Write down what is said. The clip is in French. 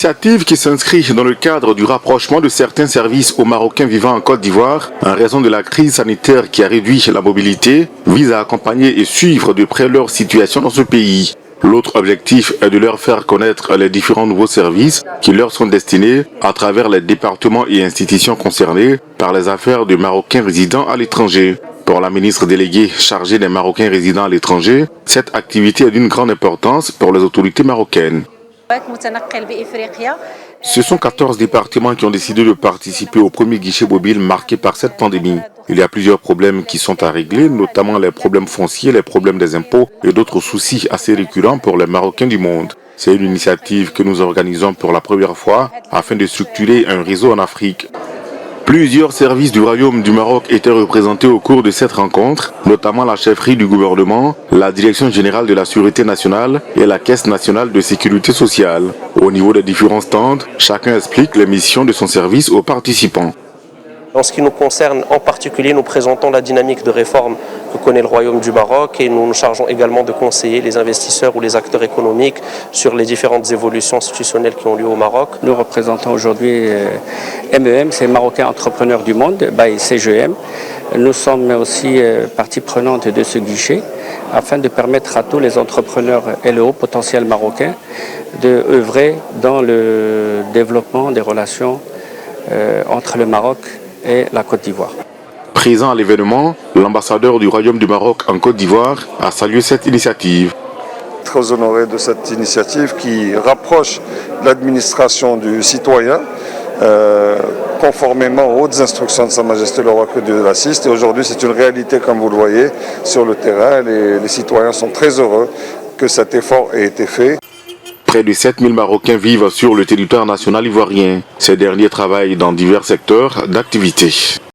Initiative qui s'inscrit dans le cadre du rapprochement de certains services aux Marocains vivant en Côte d'Ivoire en raison de la crise sanitaire qui a réduit la mobilité, vise à accompagner et suivre de près leur situation dans ce pays. L'autre objectif est de leur faire connaître les différents nouveaux services qui leur sont destinés à travers les départements et institutions concernés par les affaires de Marocains résidant à l'étranger. Pour la ministre déléguée chargée des Marocains résidant à l'étranger, cette activité est d'une grande importance pour les autorités marocaines. Ce sont 14 départements qui ont décidé de participer au premier guichet mobile marqué par cette pandémie. Il y a plusieurs problèmes qui sont à régler, notamment les problèmes fonciers, les problèmes des impôts et d'autres soucis assez récurrents pour les Marocains du monde. C'est une initiative que nous organisons pour la première fois afin de structurer un réseau en Afrique. Plusieurs services du Royaume du Maroc étaient représentés au cours de cette rencontre, notamment la chefferie du gouvernement, la Direction générale de la Sûreté nationale et la Caisse nationale de sécurité sociale. Au niveau des différents stands, chacun explique les missions de son service aux participants. En ce qui nous concerne en particulier, nous présentons la dynamique de réforme que connaît le Royaume du Maroc et nous nous chargeons également de conseiller les investisseurs ou les acteurs économiques sur les différentes évolutions institutionnelles qui ont lieu au Maroc. Nous représentons aujourd'hui MEM, c'est Marocains Entrepreneurs du Monde, by CGM. Nous sommes aussi partie prenante de ce guichet afin de permettre à tous les entrepreneurs LEO potentiels marocains d'œuvrer dans le développement des relations entre le Maroc et la Côte d'Ivoire. Présent à l'événement, l'ambassadeur du Royaume du Maroc en Côte d'Ivoire a salué cette initiative. Très honoré de cette initiative qui rapproche l'administration du citoyen conformément aux hautes instructions de Sa Majesté le Roi que Dieu l'assiste. Et aujourd'hui, c'est une réalité, comme vous le voyez, sur le terrain. Les citoyens sont très heureux que cet effort ait été fait. Près de 7000 Marocains vivent sur le territoire national ivoirien. Ces derniers travaillent dans divers secteurs d'activité.